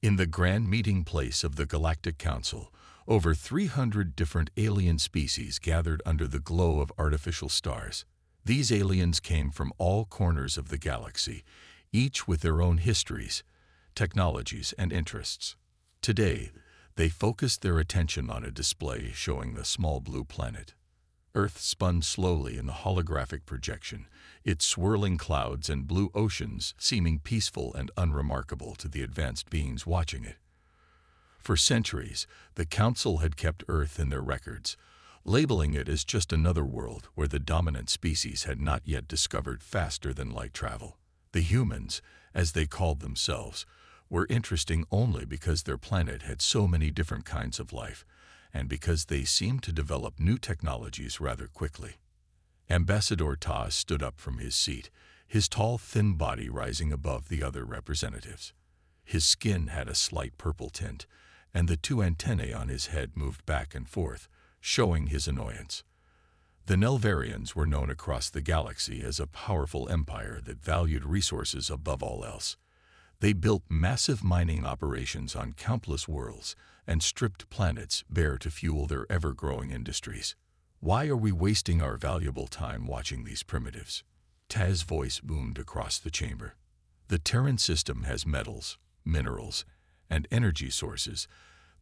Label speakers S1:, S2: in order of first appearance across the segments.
S1: In the grand meeting place of the Galactic Council, over 300 different alien species gathered under the glow of artificial stars. These aliens came from all corners of the galaxy, each with their own histories, technologies, and interests. Today, they focused their attention on a display showing the small blue planet. Earth spun slowly in the holographic projection, its swirling clouds and blue oceans seeming peaceful and unremarkable to the advanced beings watching it. For centuries, the Council had kept Earth in their records, labeling it as just another world where the dominant species had not yet discovered faster-than-light travel. The humans, as they called themselves, were interesting only because their planet had so many different kinds of life, and because they seemed to develop new technologies rather quickly. Ambassador Ta stood up from his seat, his tall, thin body rising above the other representatives. His skin had a slight purple tint, and the two antennae on his head moved back and forth, showing his annoyance. The Nelvarians were known across the galaxy as a powerful empire that valued resources above all else. They built massive mining operations on countless worlds and stripped planets bare to fuel their ever-growing industries. Why are we wasting our valuable time watching these primitives? Ta's voice boomed across the chamber. The Terran system has metals, minerals, and energy sources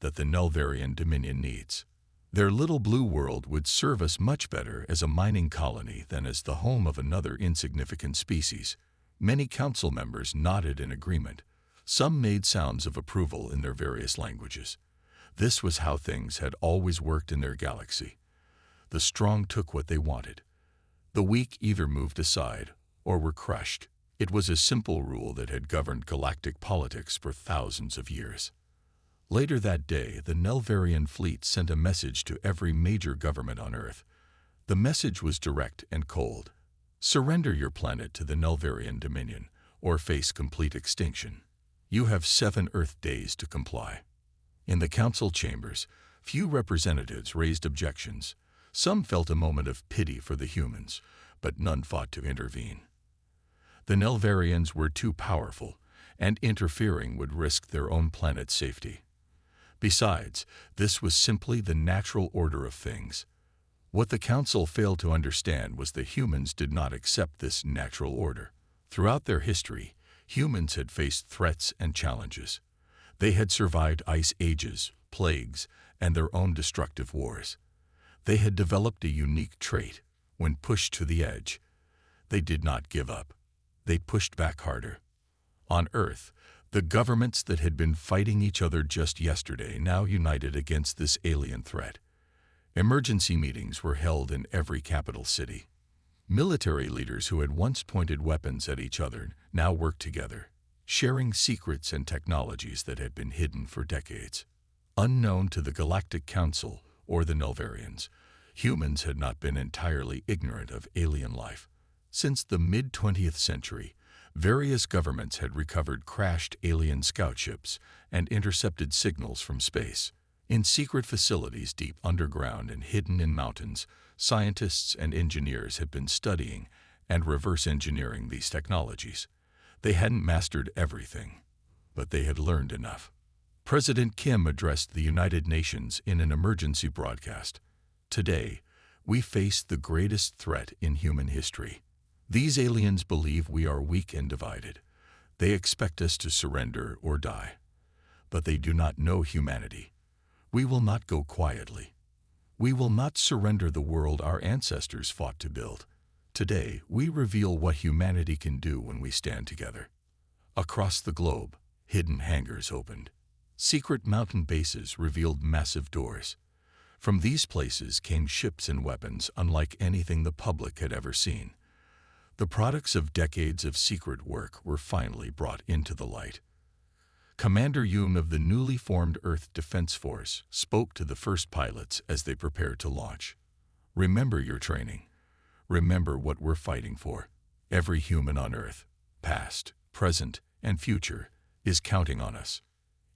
S1: that the Nelvarian Dominion needs. Their little blue world would serve us much better as a mining colony than as the home of another insignificant species. Many council members nodded in agreement. Some made sounds of approval in their various languages. This was how things had always worked in their galaxy. The strong took what they wanted. The weak either moved aside or were crushed. It was a simple rule that had governed galactic politics for thousands of years. Later that day, the Nelvarian fleet sent a message to every major government on Earth. The message was direct and cold. Surrender your planet to the Nelvarian Dominion, or face complete extinction. You have 7 Earth days to comply. In the council chambers, few representatives raised objections. Some felt a moment of pity for the humans, but none fought to intervene. The Nelvarians were too powerful, and interfering would risk their own planet's safety. Besides, this was simply the natural order of things. What the Council failed to understand was that humans did not accept this natural order. Throughout their history, humans had faced threats and challenges. They had survived ice ages, plagues, and their own destructive wars. They had developed a unique trait. When pushed to the edge, they did not give up. They pushed back harder. On Earth, the governments that had been fighting each other just yesterday now united against this alien threat. Emergency meetings were held in every capital city. Military leaders who had once pointed weapons at each other now worked together, sharing secrets and technologies that had been hidden for decades. Unknown to the Galactic Council or the Nelvarians, humans had not been entirely ignorant of alien life. Since the mid-20th century, various governments had recovered crashed alien scout ships and intercepted signals from space. In secret facilities deep underground and hidden in mountains, scientists and engineers had been studying and reverse engineering these technologies. They hadn't mastered everything, but they had learned enough. President Kim addressed the United Nations in an emergency broadcast. Today, we face the greatest threat in human history. These aliens believe we are weak and divided. They expect us to surrender or die. But they do not know humanity. We will not go quietly. We will not surrender the world our ancestors fought to build. Today, we reveal what humanity can do when we stand together. Across the globe, hidden hangars opened. Secret mountain bases revealed massive doors. From these places came ships and weapons unlike anything the public had ever seen. The products of decades of secret work were finally brought into the light. Commander Yoon of the newly formed Earth Defense Force spoke to the first pilots as they prepared to launch. Remember your training. Remember what we're fighting for. Every human on Earth, past, present, and future, is counting on us.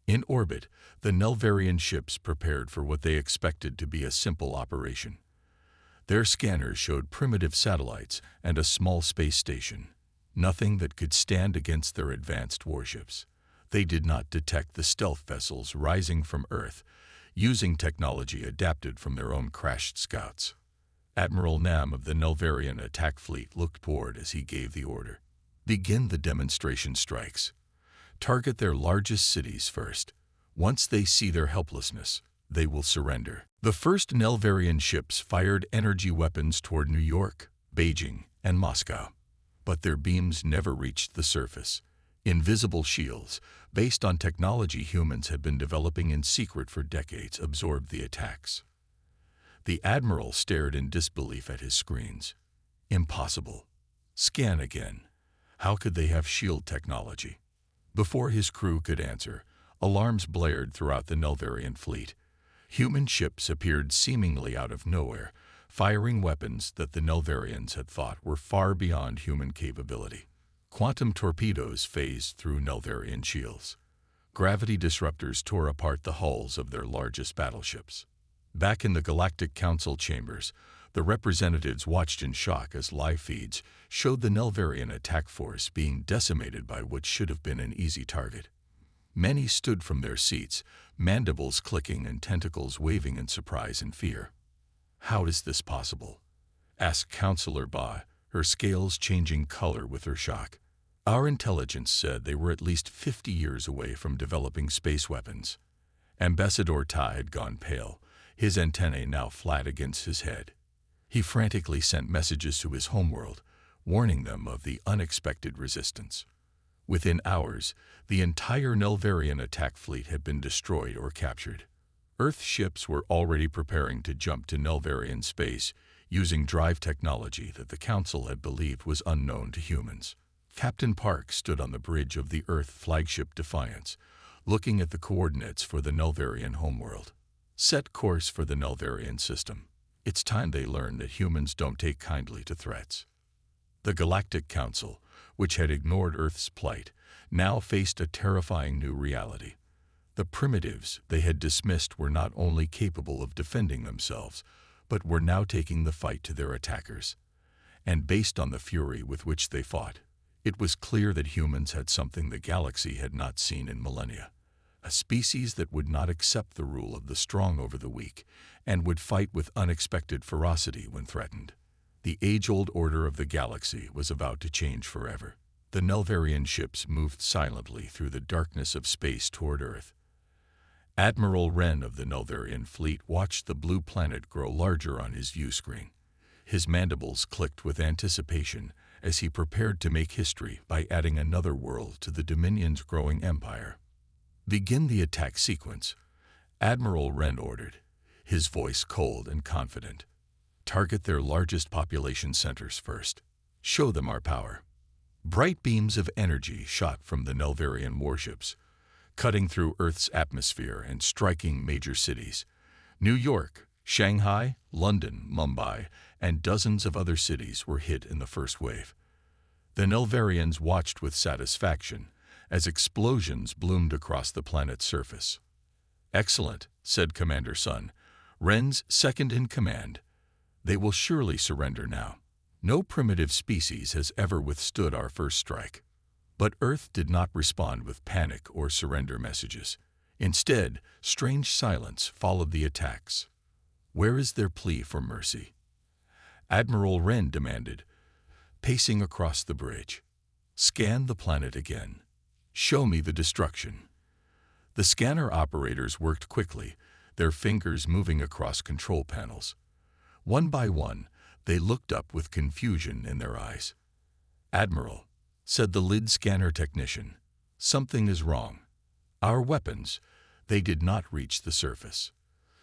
S1: In orbit, the Nelvarian ships prepared for what they expected to be a simple operation. Their scanners showed primitive satellites and a small space station, nothing that could stand against their advanced warships. They did not detect the stealth vessels rising from Earth, using technology adapted from their own crashed scouts. Admiral Nam of the Nelvarian attack fleet looked bored as he gave the order. Begin the demonstration strikes. Target their largest cities first. Once they see their helplessness, they will surrender. The first Nelvarian ships fired energy weapons toward New York, Beijing, and Moscow. But their beams never reached the surface. Invisible shields, based on technology humans had been developing in secret for decades, absorbed the attacks. The Admiral stared in disbelief at his screens. Impossible. Scan again. How could they have shield technology? Before his crew could answer, alarms blared throughout the Nelvarian fleet. Human ships appeared seemingly out of nowhere, firing weapons that the Nelvarians had thought were far beyond human capability. Quantum torpedoes phased through Nelvarian shields. Gravity disruptors tore apart the hulls of their largest battleships. Back in the Galactic Council chambers, the representatives watched in shock as live feeds showed the Nelvarian attack force being decimated by what should have been an easy target. Many stood from their seats, mandibles clicking and tentacles waving in surprise and fear. "How is this possible?" asked Counselor Ba, her scales changing color with her shock. "Our intelligence said they were at least 50 years away from developing space weapons." Ambassador Ta had gone pale, his antennae now flat against his head. He frantically sent messages to his homeworld, warning them of the unexpected resistance. Within hours, the entire Nelvarian attack fleet had been destroyed or captured. Earth ships were already preparing to jump to Nelvarian space, using drive technology that the Council had believed was unknown to humans. Captain Park stood on the bridge of the Earth flagship Defiance, looking at the coordinates for the Nelvarian homeworld. Set course for the Nelvarian system. It's time they learned that humans don't take kindly to threats. The Galactic Council, which had ignored Earth's plight, now faced a terrifying new reality. The primitives they had dismissed were not only capable of defending themselves, but were now taking the fight to their attackers. And based on the fury with which they fought, it was clear that humans had something the galaxy had not seen in millennia. A species that would not accept the rule of the strong over the weak, and would fight with unexpected ferocity when threatened. The age-old order of the galaxy was about to change forever. The Nelvarian ships moved silently through the darkness of space toward Earth. Admiral Wren of the Nelvarian fleet watched the blue planet grow larger on his view screen. His mandibles clicked with anticipation as he prepared to make history by adding another world to the Dominion's growing empire. "Begin the attack sequence," Admiral Wren ordered, his voice cold and confident. "Target their largest population centers first. Show them our power." Bright beams of energy shot from the Nelvarian warships, cutting through Earth's atmosphere and striking major cities. New York, Shanghai, London, Mumbai, and dozens of other cities were hit in the first wave. The Nelvarians watched with satisfaction as explosions bloomed across the planet's surface. "Excellent," said Commander Sun, Wren's second in command. "They will surely surrender now. No primitive species has ever withstood our first strike." But Earth did not respond with panic or surrender messages. Instead, strange silence followed the attacks. "Where is their plea for mercy?" Admiral Wren demanded, pacing across the bridge. "Scan the planet again. Show me the destruction." The scanner operators worked quickly, their fingers moving across control panels. One by one, they looked up with confusion in their eyes. "Admiral," said the lid scanner technician, "something is wrong. Our weapons, they did not reach the surface.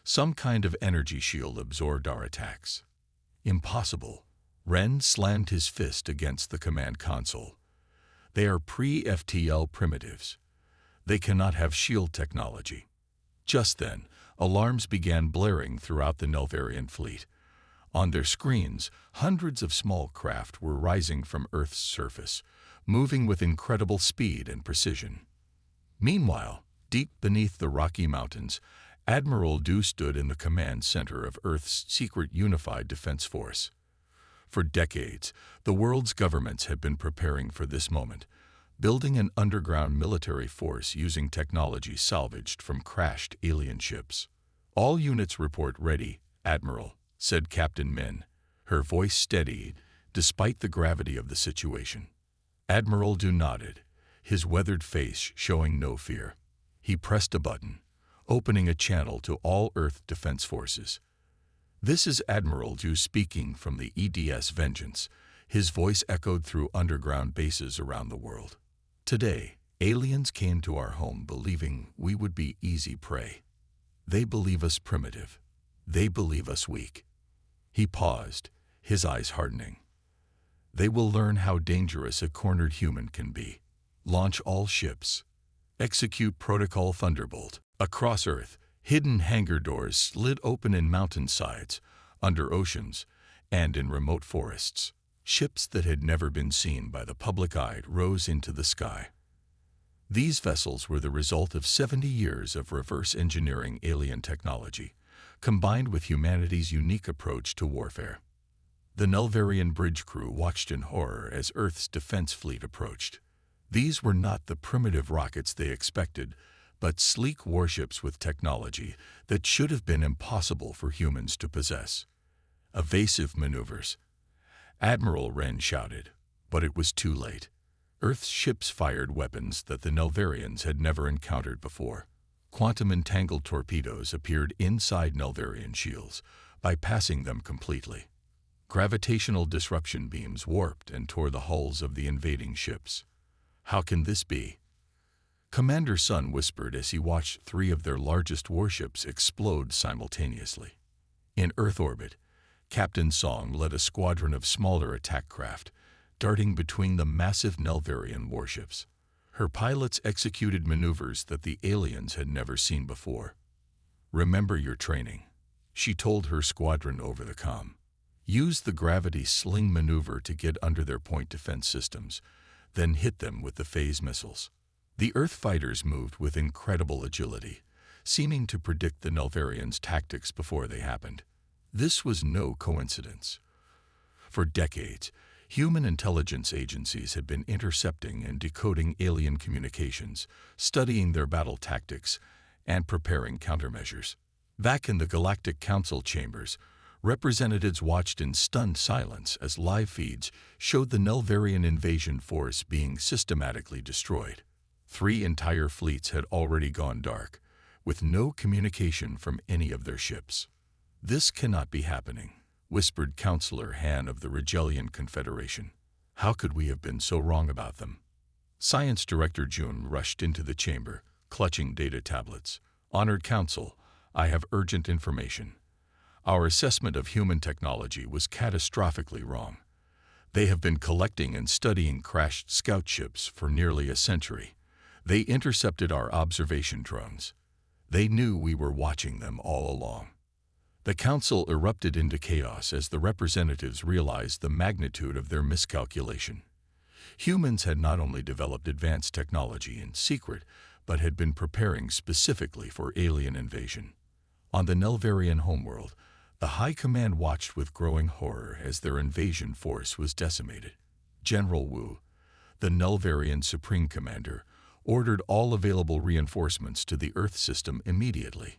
S1: Some kind of energy shield absorbed our attacks." "Impossible." Wren slammed his fist against the command console. "They are pre-FTL primitives. They cannot have shield technology." Just then, alarms began blaring throughout the Nelvarian fleet. On their screens, hundreds of small craft were rising from Earth's surface, moving with incredible speed and precision. Meanwhile, deep beneath the Rocky Mountains, Admiral Du stood in the command center of Earth's secret unified defense force. For decades, the world's governments had been preparing for this moment. building an underground military force using technology salvaged from crashed alien ships. "All units report ready, Admiral," said Captain Min, her voice steady despite the gravity of the situation. Admiral Du nodded, his weathered face showing no fear. He pressed a button, opening a channel to all Earth Defense Forces. "This is Admiral Du speaking from the EDS Vengeance." His voice echoed through underground bases around the world. "Today, aliens came to our home believing we would be easy prey. They believe us primitive. They believe us weak." He paused, his eyes hardening. "They will learn how dangerous a cornered human can be. Launch all ships. Execute Protocol Thunderbolt." Across Earth, hidden hangar doors slid open in mountainsides, under oceans, and in remote forests. Ships that had never been seen by the public eye rose into the sky. These vessels were the result of 70 years of reverse engineering alien technology, combined with humanity's unique approach to warfare. The Nelvarian bridge crew watched in horror as Earth's defense fleet approached. These were not the primitive rockets they expected, but sleek warships with technology that should have been impossible for humans to possess. Evasive maneuvers. Admiral Wren shouted, but it was too late. Earth's ships fired weapons that the Nelvarians had never encountered before. Quantum-entangled torpedoes appeared inside Nelvarian shields, bypassing them completely. Gravitational disruption beams warped and tore the hulls of the invading ships. "How can this be?" Commander Sun whispered as he watched 3 of their largest warships explode simultaneously. In Earth orbit, Captain Song led a squadron of smaller attack craft, darting between the massive Nelvarian warships. Her pilots executed maneuvers that the aliens had never seen before. "Remember your training," she told her squadron over the comm. "Use the gravity sling maneuver to get under their point defense systems, then hit them with the phase missiles." The Earth fighters moved with incredible agility, seeming to predict the Nelvarians' tactics before they happened. This was no coincidence. For decades, human intelligence agencies had been intercepting and decoding alien communications, studying their battle tactics, and preparing countermeasures. Back in the Galactic Council chambers, representatives watched in stunned silence as live feeds showed the Nelvarian invasion force being systematically destroyed. 3 entire fleets had already gone dark, with no communication from any of their ships. "This cannot be happening," whispered Counselor Han of the Regelian Confederation. "How could we have been so wrong about them?" Science Director Jun rushed into the chamber, clutching data tablets. "Honored Council, I have urgent information. Our assessment of human technology was catastrophically wrong. They have been collecting and studying crashed scout ships for nearly a century. They intercepted our observation drones. They knew we were watching them all along." The council erupted into chaos as the representatives realized the magnitude of their miscalculation. Humans had not only developed advanced technology in secret, but had been preparing specifically for alien invasion. On the Nelvarian homeworld, the High Command watched with growing horror as their invasion force was decimated. General Wu, the Nelvarian Supreme Commander, ordered all available reinforcements to the Earth system immediately.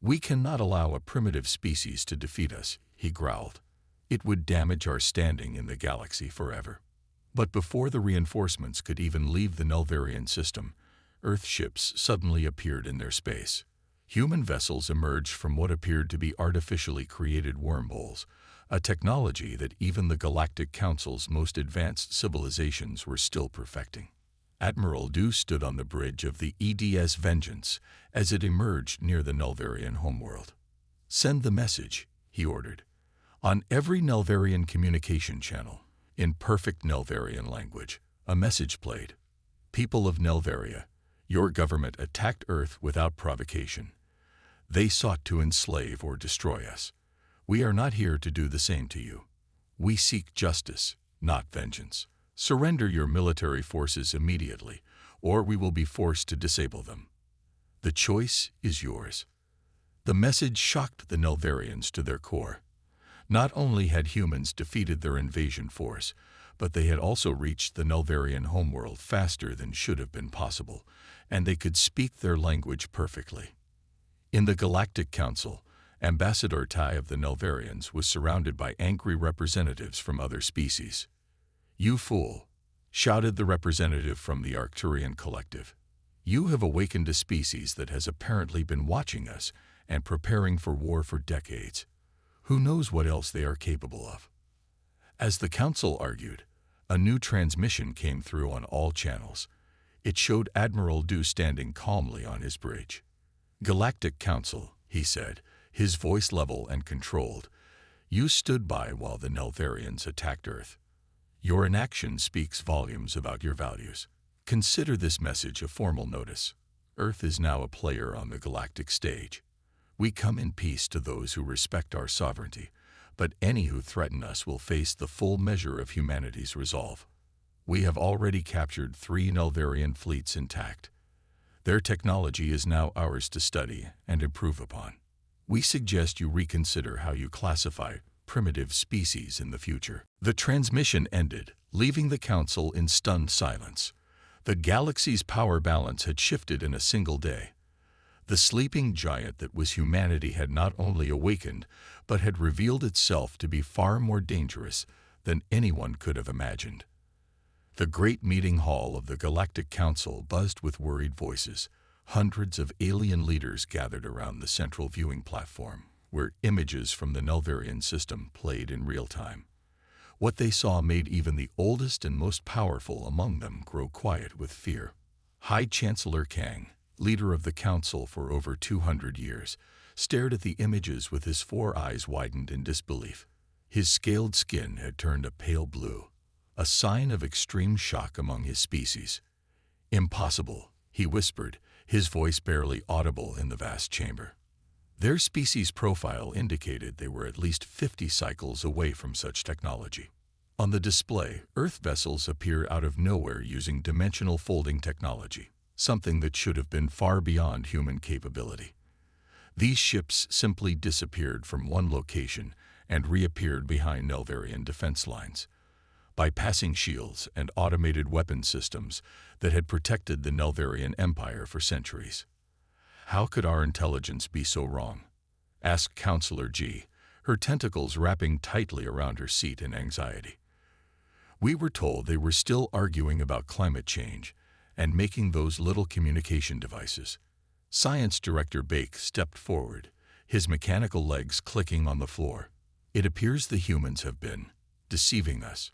S1: "We cannot allow a primitive species to defeat us," he growled. "It would damage our standing in the galaxy forever." But before the reinforcements could even leave the Nelvarian system, Earth ships suddenly appeared in their space. Human vessels emerged from what appeared to be artificially created wormholes, a technology that even the Galactic Council's most advanced civilizations were still perfecting. Admiral Du stood on the bridge of the EDS Vengeance as it emerged near the Nelvarian homeworld. "Send the message," he ordered. On every Nelvarian communication channel, in perfect Nelvarian language, a message played. "People of Nelvaria, your government attacked Earth without provocation. They sought to enslave or destroy us. We are not here to do the same to you. We seek justice, not vengeance. Surrender your military forces immediately, or we will be forced to disable them. The choice is yours." The message shocked the Nelvarians to their core. Not only had humans defeated their invasion force, but they had also reached the Nelvarian homeworld faster than should have been possible, and they could speak their language perfectly. In the Galactic Council, Ambassador Tai of the Nelvarians was surrounded by angry representatives from other species. "You fool!" shouted the representative from the Arcturian collective. "You have awakened a species that has apparently been watching us and preparing for war for decades. Who knows what else they are capable of?" As the council argued, a new transmission came through on all channels. It showed Admiral Du standing calmly on his bridge. "Galactic Council," he said, his voice level and controlled. "You stood by while the Nelvarians attacked Earth. Your inaction speaks volumes about your values. Consider this message a formal notice. Earth is now a player on the galactic stage. We come in peace to those who respect our sovereignty, but any who threaten us will face the full measure of humanity's resolve. We have already captured 3 Nelvarian fleets intact. Their technology is now ours to study and improve upon. We suggest you reconsider how you classify primitive species in the future." The transmission ended, leaving the council in stunned silence. The galaxy's power balance had shifted in a single day. The sleeping giant that was humanity had not only awakened, but had revealed itself to be far more dangerous than anyone could have imagined. The great meeting hall of the Galactic Council buzzed with worried voices. Hundreds of alien leaders gathered around the central viewing platform, where images from the Nelvarian system played in real time. What they saw made even the oldest and most powerful among them grow quiet with fear. High Chancellor Kang, leader of the council for over 200 years, stared at the images with his 4 eyes widened in disbelief. His scaled skin had turned a pale blue, a sign of extreme shock among his species. "Impossible," he whispered, his voice barely audible in the vast chamber. Their species profile indicated they were at least 50 cycles away from such technology. On the display, Earth vessels appear out of nowhere using dimensional folding technology, something that should have been far beyond human capability. These ships simply disappeared from one location and reappeared behind Nelvarian defense lines, bypassing shields and automated weapon systems that had protected the Nelvarian Empire for centuries. "How could our intelligence be so wrong?" asked Counselor G, her tentacles wrapping tightly around her seat in anxiety. "We were told they were still arguing about climate change and making those little communication devices." Science Director Bake stepped forward, his mechanical legs clicking on the floor. "It appears the humans have been deceiving us.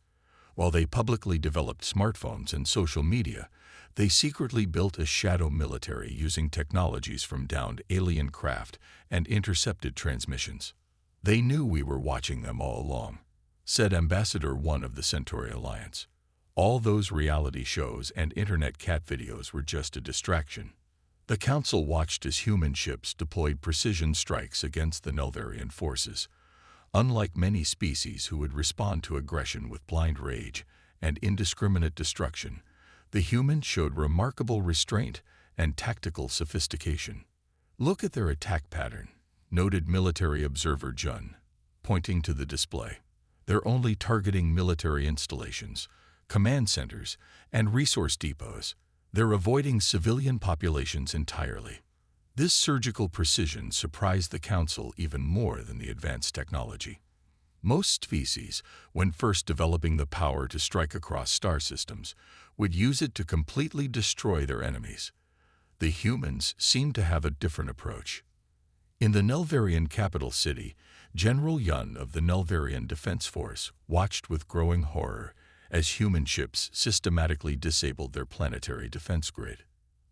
S1: While they publicly developed smartphones and social media, they secretly built a shadow military using technologies from downed alien craft and intercepted transmissions. They knew we were watching them all along," said Ambassador 1 of the Centauri Alliance. "All those reality shows and internet cat videos were just a distraction." The council watched as human ships deployed precision strikes against the Nelvarian forces. Unlike many species who would respond to aggression with blind rage and indiscriminate destruction, the humans showed remarkable restraint and tactical sophistication. "Look at their attack pattern," noted military observer Jun, pointing to the display. "They're only targeting military installations, command centers, and resource depots. They're avoiding civilian populations entirely." This surgical precision surprised the council even more than the advanced technology. Most species, when first developing the power to strike across star systems, would use it to completely destroy their enemies. The humans seemed to have a different approach. In the Nelvarian capital city, General Yun of the Nelvarian Defense Force watched with growing horror as human ships systematically disabled their planetary defense grid.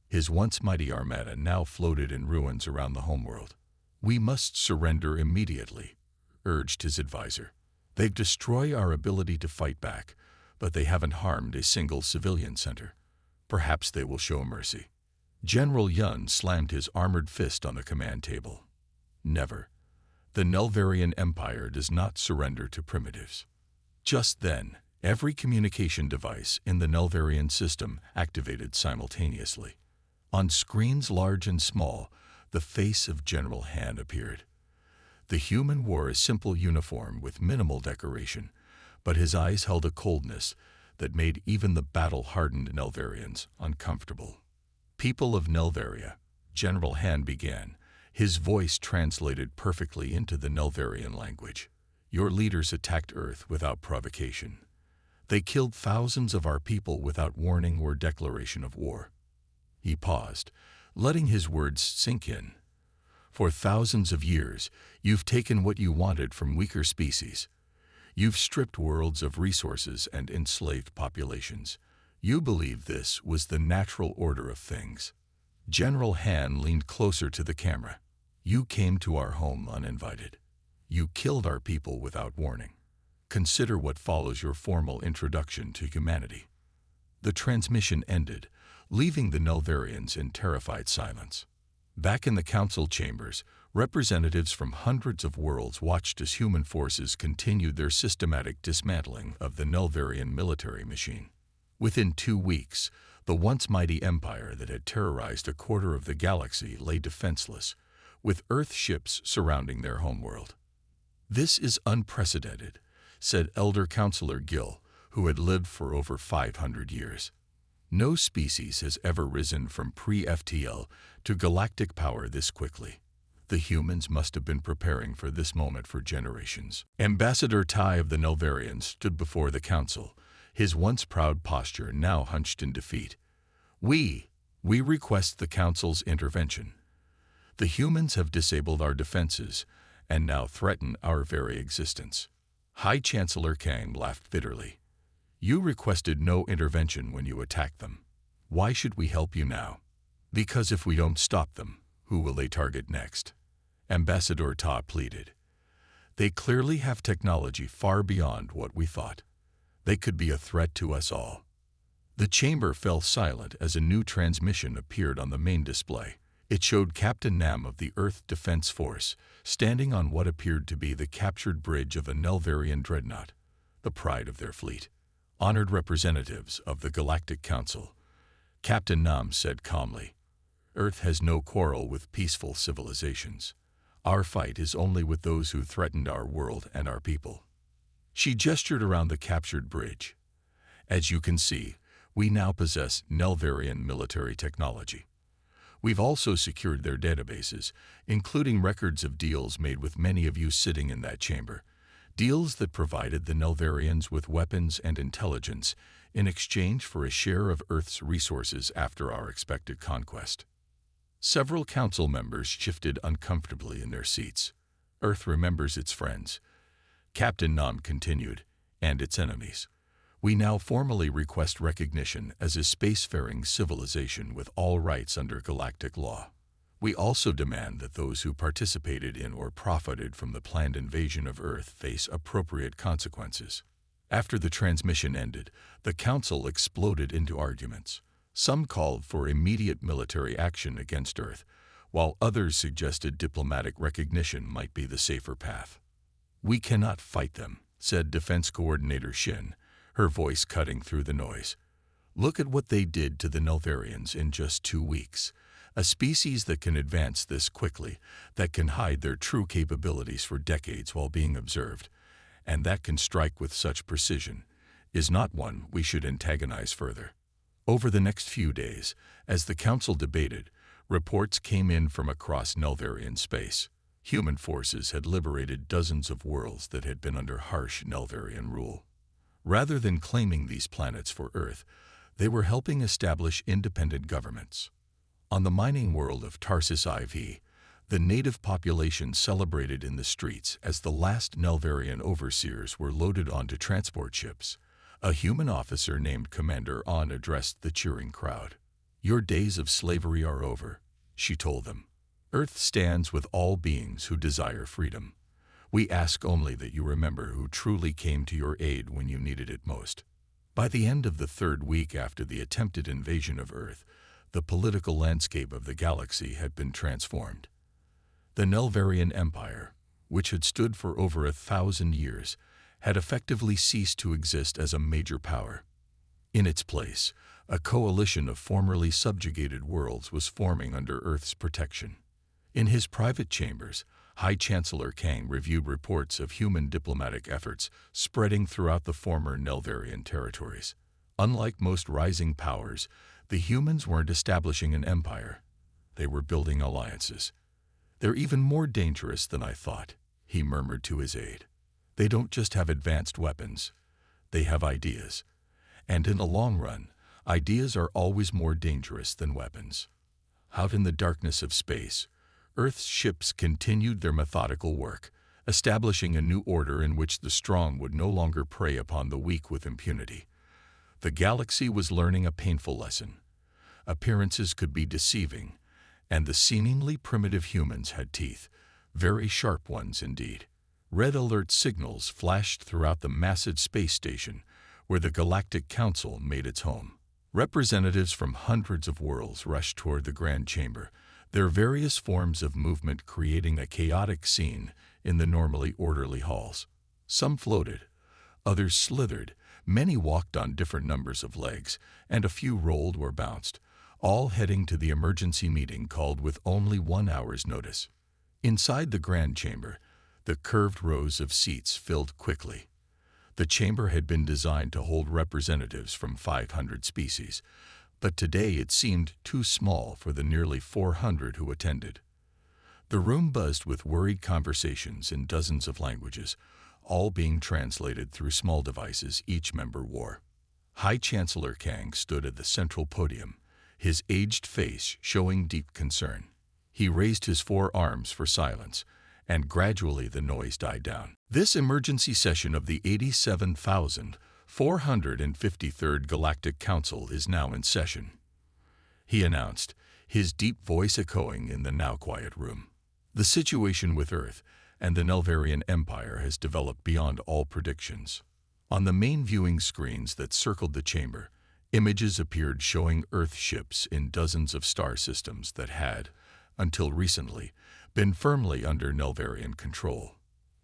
S1: His once mighty armada now floated in ruins around the homeworld. "We must surrender immediately," urged his advisor. "They've destroyed our ability to fight back, but they haven't harmed a single civilian center. Perhaps they will show mercy." General Yun slammed his armored fist on the command table. "Never. The Nelvarian Empire does not surrender to primitives." Just then, every communication device in the Nelvarian system activated simultaneously. On screens large and small, the face of General Han appeared. The human wore a simple uniform with minimal decoration, but his eyes held a coldness that made even the battle-hardened Nelvarians uncomfortable. "People of Nelvaria," General Han began, his voice translated perfectly into the Nelvarian language. "Your leaders attacked Earth without provocation. They killed thousands of our people without warning or declaration of war." He paused, letting his words sink in. "For thousands of years, you've taken what you wanted from weaker species. You've stripped worlds of resources and enslaved populations. You believe this was the natural order of things." General Han leaned closer to the camera. "You came to our home uninvited. You killed our people without warning. Consider what follows your formal introduction to humanity." The transmission ended, leaving the Nelvarians in terrified silence. Back in the council chambers, representatives from hundreds of worlds watched as human forces continued their systematic dismantling of the Nelvarian military machine. Within 2 weeks, the once mighty empire that had terrorized a quarter of the galaxy lay defenseless, with Earth ships surrounding their homeworld. "This is unprecedented," said Elder Counselor Gil, who had lived for over 500 years. "No species has ever risen from pre-FTL to galactic power this quickly. The humans must have been preparing for this moment for generations." Ambassador Tai of the Nelvarians stood before the council, his once proud posture now hunched in defeat. We request the council's intervention. The humans have disabled our defenses and now threaten our very existence." High Chancellor Kang laughed bitterly. "You requested no intervention when you attacked them. Why should we help you now? Because if we don't stop them, who will they target next?" Ambassador Ta pleaded. "They clearly have technology far beyond what we thought. They could be a threat to us all." The chamber fell silent as a new transmission appeared on the main display. It showed Captain Nam of the Earth Defense Force standing on what appeared to be the captured bridge of a Nelvarian dreadnought, the pride of their fleet. "Honored representatives of the Galactic Council," Captain Nam said calmly, "Earth has no quarrel with peaceful civilizations. Our fight is only with those who threatened our world and our people." She gestured around the captured bridge. "As you can see, we now possess Nelvarian military technology. We've also secured their databases, including records of deals made with many of you sitting in that chamber, deals that provided the Nelvarians with weapons and intelligence in exchange for a share of Earth's resources after our expected conquest." Several council members shifted uncomfortably in their seats. "Earth remembers its friends," Captain Nam continued, "and its enemies. We now formally request recognition as a spacefaring civilization with all rights under galactic law. We also demand that those who participated in or profited from the planned invasion of Earth face appropriate consequences." After the transmission ended, the council exploded into arguments. Some called for immediate military action against Earth, while others suggested diplomatic recognition might be the safer path. "We cannot fight them," said Defense Coordinator Shin, her voice cutting through the noise. "Look at what they did to the Nelvarians in just 2 weeks. A species that can advance this quickly, that can hide their true capabilities for decades while being observed, and that can strike with such precision, is not one we should antagonize further." Over the next few days, as the council debated, reports came in from across Nelvarian space. Human forces had liberated dozens of worlds that had been under harsh Nelvarian rule. Rather than claiming these planets for Earth, they were helping establish independent governments. On the mining world of Tarsus IV, the native population celebrated in the streets as the last Nelvarian overseers were loaded onto transport ships. A human officer named Commander On addressed the cheering crowd. "Your days of slavery are over," she told them. "Earth stands with all beings who desire freedom. We ask only that you remember who truly came to your aid when you needed it most." By the end of the 3rd week after the attempted invasion of Earth, the political landscape of the galaxy had been transformed. The Nelvarian Empire, which had stood for over 1,000 years, had effectively ceased to exist as a major power. In its place, a coalition of formerly subjugated worlds was forming under Earth's protection. In his private chambers, High Chancellor Kang reviewed reports of human diplomatic efforts spreading throughout the former Nelvarian territories. Unlike most rising powers, the humans weren't establishing an empire. They were building alliances. "They're even more dangerous than I thought," he murmured to his aide. "They don't just have advanced weapons. They have ideas. And in the long run, ideas are always more dangerous than weapons." Out in the darkness of space, Earth's ships continued their methodical work, establishing a new order in which the strong would no longer prey upon the weak with impunity. The galaxy was learning a painful lesson. Appearances could be deceiving, and the seemingly primitive humans had teeth, very sharp ones indeed. Red alert signals flashed throughout the massive space station where the Galactic Council made its home. Representatives from hundreds of worlds rushed toward the Grand Chamber, their various forms of movement creating a chaotic scene in the normally orderly halls. Some floated, others slithered, many walked on different numbers of legs, and a few rolled or bounced, all heading to the emergency meeting called with only 1 hour's notice. Inside the Grand Chamber, the curved rows of seats filled quickly. The chamber had been designed to hold representatives from 500 species, but today it seemed too small for the nearly 400 who attended. The room buzzed with worried conversations in dozens of languages, all being translated through small devices each member wore. High Chancellor Kang stood at the central podium, his aged face showing deep concern. He raised his 4 arms for silence, and gradually the noise died down. "This emergency session of the 87,453rd Galactic Council is now in session," he announced, his deep voice echoing in the now quiet room. "The situation with Earth and the Nelvarian Empire has developed beyond all predictions." On the main viewing screens that circled the chamber, images appeared showing Earth ships in dozens of star systems that had, until recently, been firmly under Nelvarian control.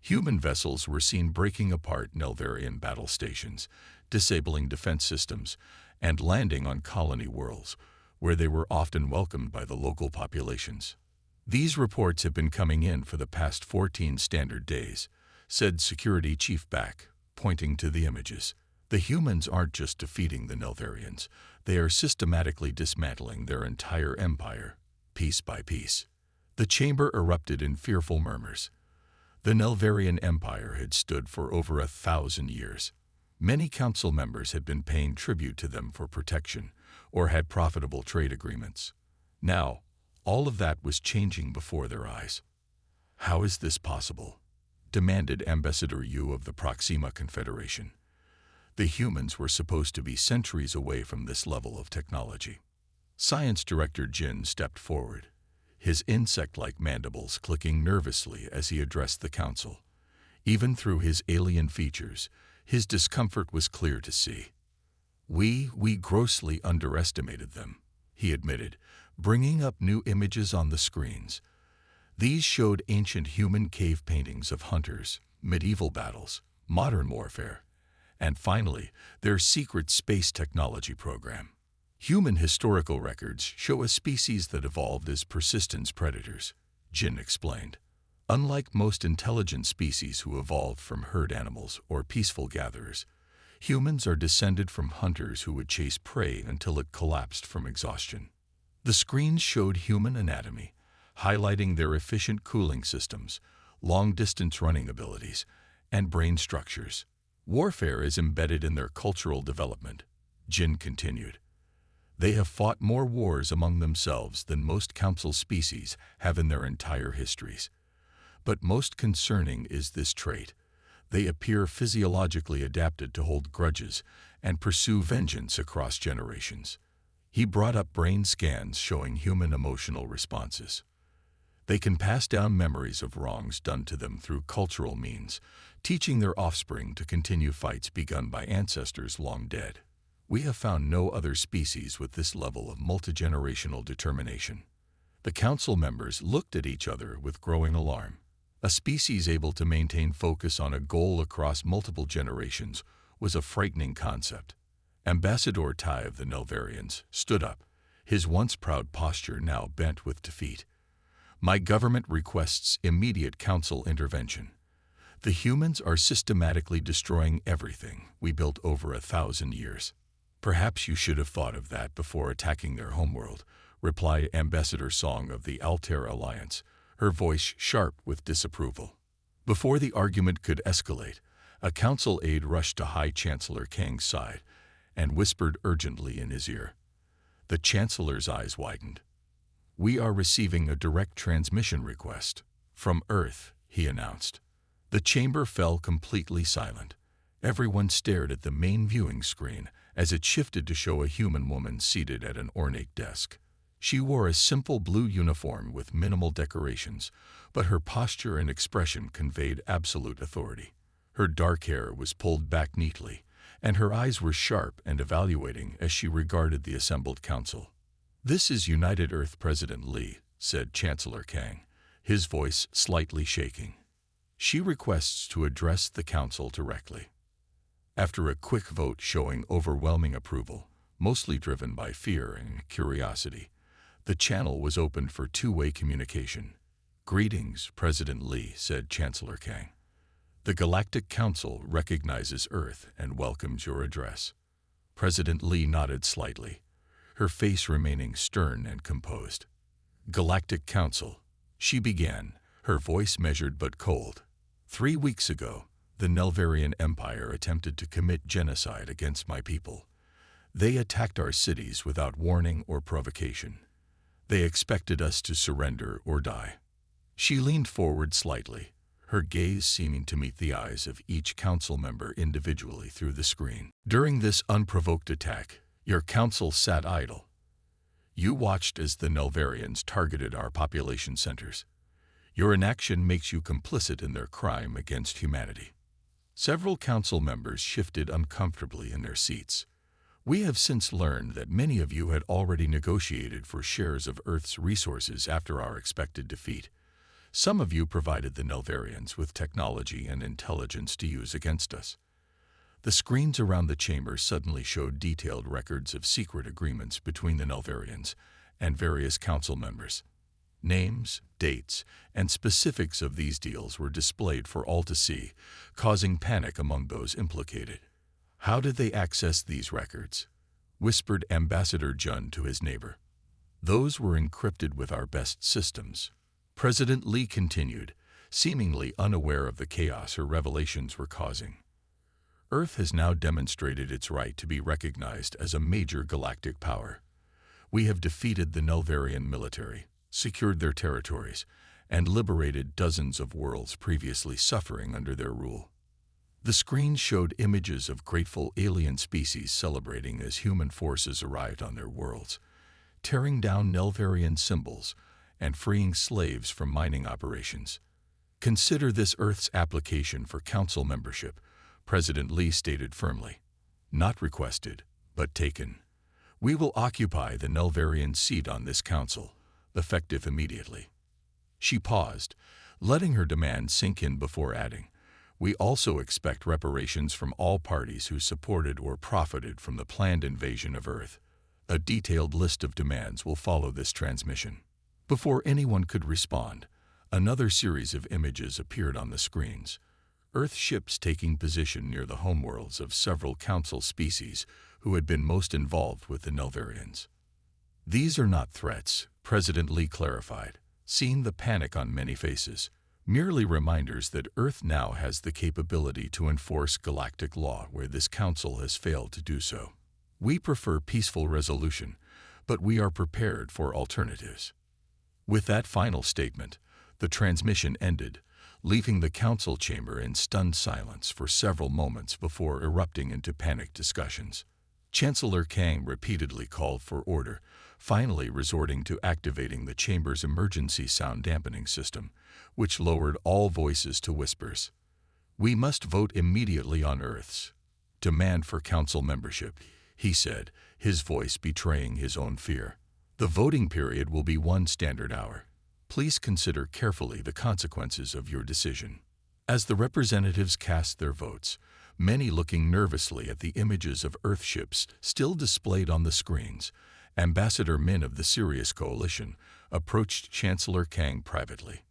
S1: Human vessels were seen breaking apart Nelvarian battle stations, disabling defense systems, and landing on colony worlds, where they were often welcomed by the local populations. "These reports have been coming in for the past 14 standard days," said Security Chief Back, pointing to the images. "The humans aren't just defeating the Nelvarians, they are systematically dismantling their entire empire, piece by piece." The chamber erupted in fearful murmurs. The Nelvarian Empire had stood for over 1,000 years. Many council members had been paying tribute to them for protection or had profitable trade agreements. Now, all of that was changing before their eyes. "How is this possible?" demanded Ambassador Yu of the Proxima Confederation. The humans were supposed to be centuries away from this level of technology. Science Director Jin stepped forward, his insect-like mandibles clicking nervously as he addressed the council. Even through his alien features, his discomfort was clear to see. We grossly underestimated them," he admitted, bringing up new images on the screens. These showed ancient human cave paintings of hunters, medieval battles, modern warfare, and finally, their secret space technology program. "Human historical records show a species that evolved as persistence predators," Jin explained. "Unlike most intelligent species who evolved from herd animals or peaceful gatherers, humans are descended from hunters who would chase prey until it collapsed from exhaustion." The screens showed human anatomy, highlighting their efficient cooling systems, long-distance running abilities, and brain structures. "Warfare is embedded in their cultural development," Jin continued. "They have fought more wars among themselves than most council species have in their entire histories. But most concerning is this trait. They appear physiologically adapted to hold grudges and pursue vengeance across generations." He brought up brain scans showing human emotional responses. "They can pass down memories of wrongs done to them through cultural means, teaching their offspring to continue fights begun by ancestors long dead. We have found no other species with this level of multigenerational determination." The council members looked at each other with growing alarm. A species able to maintain focus on a goal across multiple generations was a frightening concept. Ambassador Tai of the Nelvarians stood up, his once proud posture now bent with defeat. My government requests immediate council intervention. The humans are systematically destroying everything we built over 1,000 years. Perhaps you should have thought of that before attacking their homeworld, replied Ambassador Song of the Altair Alliance, her voice sharp with disapproval. Before the argument could escalate, a council aide rushed to High Chancellor Kang's side and whispered urgently in his ear. The Chancellor's eyes widened. "We are receiving a direct transmission request from Earth," he announced. The chamber fell completely silent. Everyone stared at the main viewing screen as it shifted to show a human woman seated at an ornate desk. She wore a simple blue uniform with minimal decorations, but her posture and expression conveyed absolute authority. Her dark hair was pulled back neatly, and her eyes were sharp and evaluating as she regarded the assembled council. "This is United Earth President Lee," said Chancellor Kang, his voice slightly shaking. "She requests to address the council directly." After a quick vote showing overwhelming approval, mostly driven by fear and curiosity, the channel was opened for two-way communication. "Greetings, President Lee," said Chancellor Kang. "The Galactic Council recognizes Earth and welcomes your address." President Lee nodded slightly, her face remaining stern and composed. "Galactic Council," she began, her voice measured but cold. "3 weeks ago, the Nelvarian Empire attempted to commit genocide against my people. They attacked our cities without warning or provocation. They expected us to surrender or die." She leaned forward slightly, her gaze seeming to meet the eyes of each council member individually through the screen. "During this unprovoked attack, your council sat idle. You watched as the Nelvarians targeted our population centers. Your inaction makes you complicit in their crime against humanity." Several council members shifted uncomfortably in their seats. "We have since learned that many of you had already negotiated for shares of Earth's resources after our expected defeat. Some of you provided the Nelvarians with technology and intelligence to use against us." The screens around the chamber suddenly showed detailed records of secret agreements between the Nelvarians and various council members. Names, dates, and specifics of these deals were displayed for all to see, causing panic among those implicated. "How did they access these records?" whispered Ambassador Jun to his neighbor. "Those were encrypted with our best systems." President Lee continued, seemingly unaware of the chaos her revelations were causing. "Earth has now demonstrated its right to be recognized as a major galactic power. We have defeated the Nelvarian military, secured their territories, and liberated dozens of worlds previously suffering under their rule." The screen showed images of grateful alien species celebrating as human forces arrived on their worlds, tearing down Nelvarian symbols and freeing slaves from mining operations. "Consider this Earth's application for council membership," President Lee stated firmly. "Not requested, but taken. We will occupy the Nelvarian seat on this council, effective immediately." She paused, letting her demand sink in before adding, "We also expect reparations from all parties who supported or profited from the planned invasion of Earth. A detailed list of demands will follow this transmission." Before anyone could respond, another series of images appeared on the screens. Earth ships taking position near the homeworlds of several council species who had been most involved with the Nelvarians. "These are not threats," President Lee clarified, seeing the panic on many faces. "Merely reminders that Earth now has the capability to enforce galactic law where this council has failed to do so. We prefer peaceful resolution, but we are prepared for alternatives." With that final statement, the transmission ended, leaving the council chamber in stunned silence for several moments before erupting into panicked discussions. Chancellor Kang repeatedly called for order, finally resorting to activating the chamber's emergency sound dampening system, which lowered all voices to whispers. "We must vote immediately on Earth's demand for council membership," he said, his voice betraying his own fear. "The voting period will be 1 standard hour. Please consider carefully the consequences of your decision." As the representatives cast their votes, many looking nervously at the images of Earth ships still displayed on the screens, Ambassador Min of the Sirius Coalition, approached Chancellor Kang privately.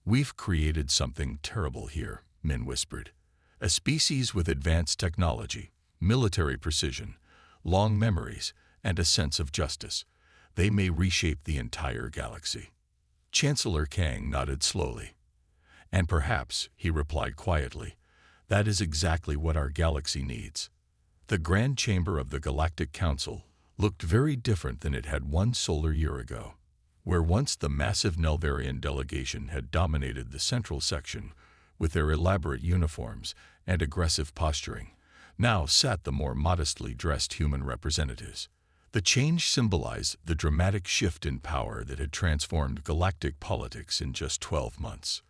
S1: "We've created something terrible here," Min whispered. "A species with advanced technology, military precision, long memories, and a sense of justice. They may reshape the entire galaxy." Chancellor Kang nodded slowly. "And perhaps," he replied quietly, "that is exactly what our galaxy needs." The Grand Chamber of the Galactic Council looked very different than it had one solar year ago. Where once the massive Nelvarian delegation had dominated the central section with their elaborate uniforms and aggressive posturing, now sat the more modestly dressed human representatives. The change symbolized the dramatic shift in power that had transformed galactic politics in just 12 months.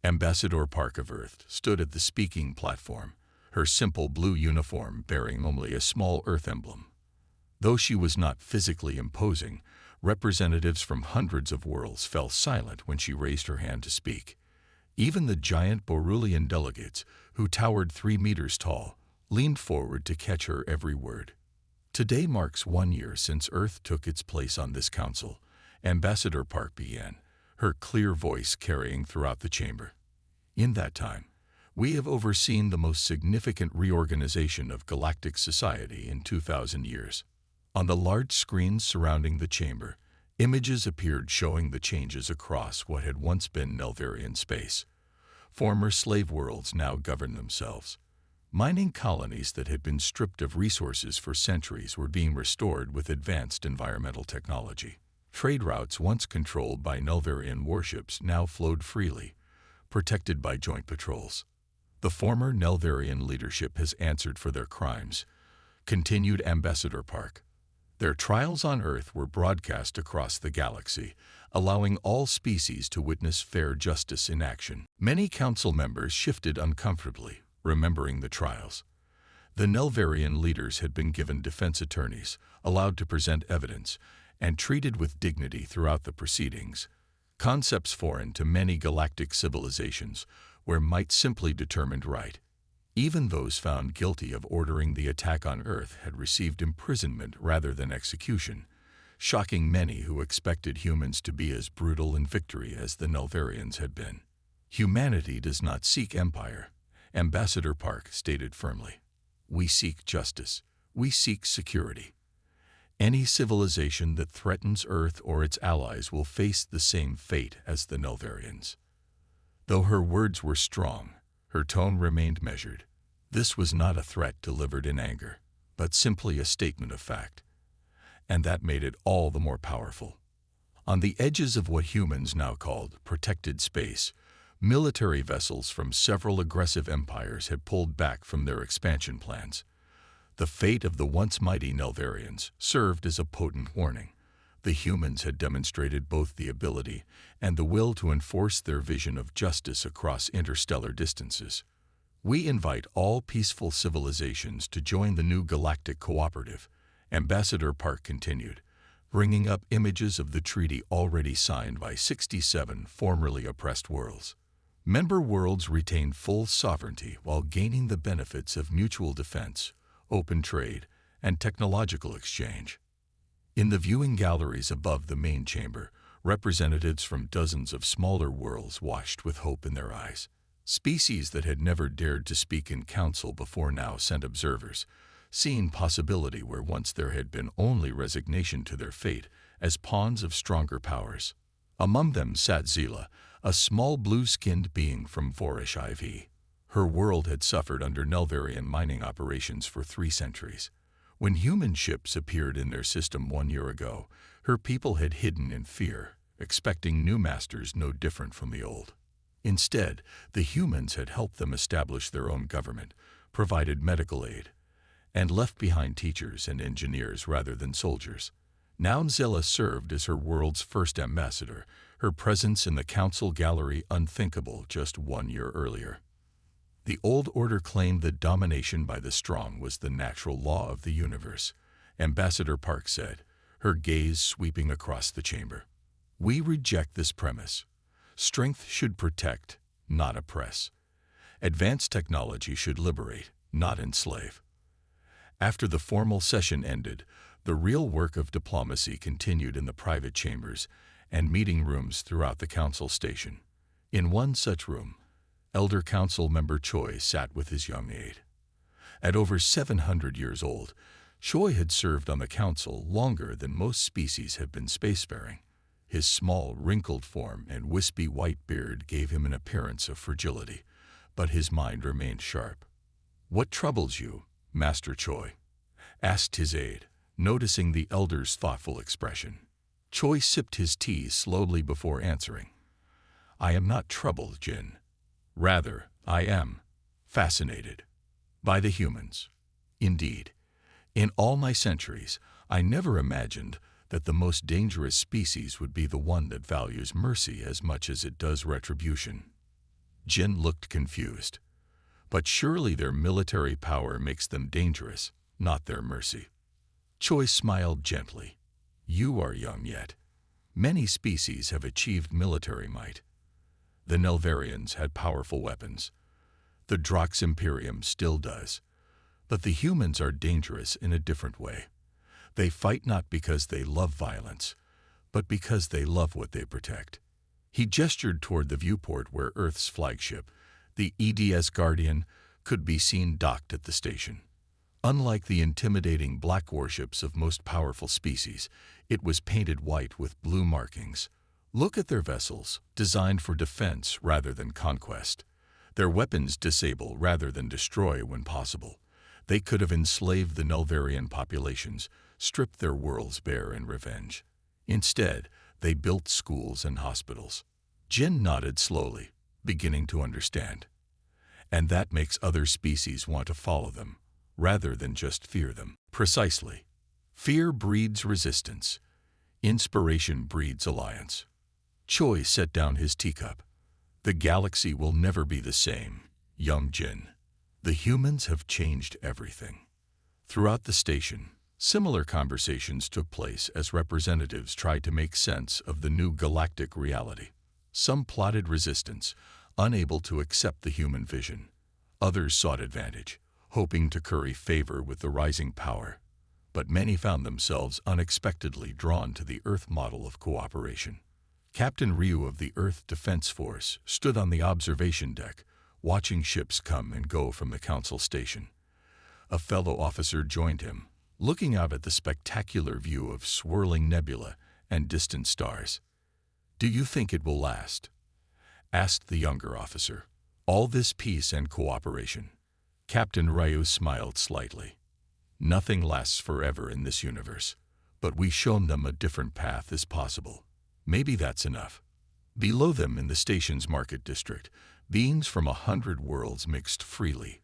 S1: Ambassador Park of Earth stood at the speaking platform, her simple blue uniform bearing only a small Earth emblem. Though she was not physically imposing, representatives from hundreds of worlds fell silent when she raised her hand to speak. Even the giant Borulian delegates, who towered 3 meters tall, leaned forward to catch her every word. "Today marks 1 year since Earth took its place on this council," Ambassador Park began, her clear voice carrying throughout the chamber. "In that time, we have overseen the most significant reorganization of galactic society in 2,000 years. On the large screens surrounding the chamber, images appeared showing the changes across what had once been Nelvarian space. Former slave worlds now governed themselves. Mining colonies that had been stripped of resources for centuries were being restored with advanced environmental technology. Trade routes once controlled by Nelvarian warships now flowed freely, protected by joint patrols. The former Nelvarian leadership has answered for their crimes," continued Ambassador Park. "Their trials on Earth were broadcast across the galaxy, allowing all species to witness fair justice in action." Many council members shifted uncomfortably, remembering the trials. The Nelvarian leaders had been given defense attorneys, allowed to present evidence, and treated with dignity throughout the proceedings. Concepts foreign to many galactic civilizations, where might simply determined right. Even those found guilty of ordering the attack on Earth had received imprisonment rather than execution, shocking many who expected humans to be as brutal in victory as the Nelvarians had been. "Humanity does not seek empire," Ambassador Park stated firmly. "We seek justice. We seek security. Any civilization that threatens Earth or its allies will face the same fate as the Nelvarians." Though her words were strong, her tone remained measured. This was not a threat delivered in anger, but simply a statement of fact. And that made it all the more powerful. On the edges of what humans now called protected space, military vessels from several aggressive empires had pulled back from their expansion plans. The fate of the once mighty Nelvarians served as a potent warning. The humans had demonstrated both the ability and the will to enforce their vision of justice across interstellar distances. "We invite all peaceful civilizations to join the new galactic cooperative," Ambassador Park continued, bringing up images of the treaty already signed by 67 formerly oppressed worlds. Member worlds retain full sovereignty while gaining the benefits of mutual defense, open trade, and technological exchange. In the viewing galleries above the main chamber, representatives from dozens of smaller worlds watched with hope in their eyes. Species that had never dared to speak in council before now sent observers, seeing possibility where once there had been only resignation to their fate as pawns of stronger powers. Among them sat Zila, a small blue-skinned being from Vorish IV. Her world had suffered under Nelvarian mining operations for 3 centuries. When human ships appeared in their system 1 year ago, her people had hidden in fear, expecting new masters no different from the old. Instead, the humans had helped them establish their own government, provided medical aid, and left behind teachers and engineers rather than soldiers. Now Zilla served as her world's first ambassador, her presence in the council gallery unthinkable just 1 year earlier. The old order claimed that domination by the strong was the natural law of the universe, Ambassador Park said, her gaze sweeping across the chamber. "We reject this premise. Strength should protect, not oppress. Advanced technology should liberate, not enslave." After the formal session ended, the real work of diplomacy continued in the private chambers, and meeting rooms throughout the council station. In one such room, Elder Council Member Choi sat with his young aide. At over 700 years old, Choi had served on the council longer than most species have been spacefaring. His small, wrinkled form and wispy white beard gave him an appearance of fragility, but his mind remained sharp. "What troubles you, Master Choi?" asked his aide, noticing the elder's thoughtful expression. Choi sipped his tea slowly before answering. "I am not troubled, Jin. Rather, I am fascinated by the humans. Indeed, in all my centuries, I never imagined that the most dangerous species would be the one that values mercy as much as it does retribution." Jin looked confused. "But surely their military power makes them dangerous, not their mercy." Choi smiled gently. "You are young yet. Many species have achieved military might. The Nelvarians had powerful weapons. The Drox Imperium still does. But the humans are dangerous in a different way. They fight not because they love violence, but because they love what they protect." He gestured toward the viewport where Earth's flagship, the EDS Guardian, could be seen docked at the station. Unlike the intimidating black warships of most powerful species, it was painted white with blue markings. Look at their vessels, designed for defense rather than conquest. Their weapons disable rather than destroy when possible. They could have enslaved the Nelvarian populations, stripped their worlds bare in revenge. Instead, they built schools and hospitals. Jin nodded slowly, beginning to understand. And that makes other species want to follow them, rather than just fear them. Precisely. Fear breeds resistance. Inspiration breeds alliance. Choi set down his teacup. "The galaxy will never be the same, young Jin. The humans have changed everything." Throughout the station, similar conversations took place as representatives tried to make sense of the new galactic reality. Some plotted resistance, unable to accept the human vision. Others sought advantage, hoping to curry favor with the rising power. But many found themselves unexpectedly drawn to the Earth model of cooperation. Captain Ryu of the Earth Defense Force stood on the observation deck, watching ships come and go from the council station. A fellow officer joined him, looking out at the spectacular view of swirling nebula and distant stars. "Do you think it will last?" asked the younger officer. "All this peace and cooperation?" Captain Ryu smiled slightly. "Nothing lasts forever in this universe, but we've shown them a different path is possible. Maybe that's enough." Below them in the station's market district, beings from 100 worlds mixed freely,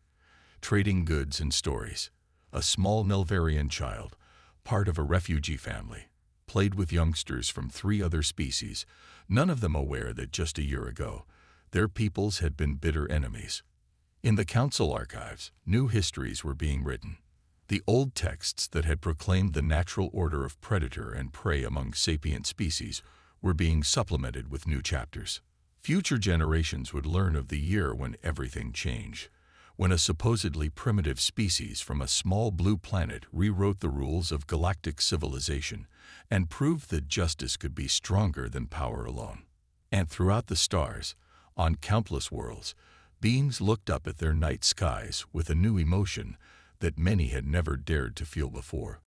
S1: trading goods and stories. A small Nelvarian child, part of a refugee family, played with youngsters from 3 other species, none of them aware that just a year ago, their peoples had been bitter enemies. In the council archives, new histories were being written. The old texts that had proclaimed the natural order of predator and prey among sapient species were being supplemented with new chapters. Future generations would learn of the year when everything changed, when a supposedly primitive species from a small blue planet rewrote the rules of galactic civilization and proved that justice could be stronger than power alone. And throughout the stars, on countless worlds, beings looked up at their night skies with a new emotion that many had never dared to feel before.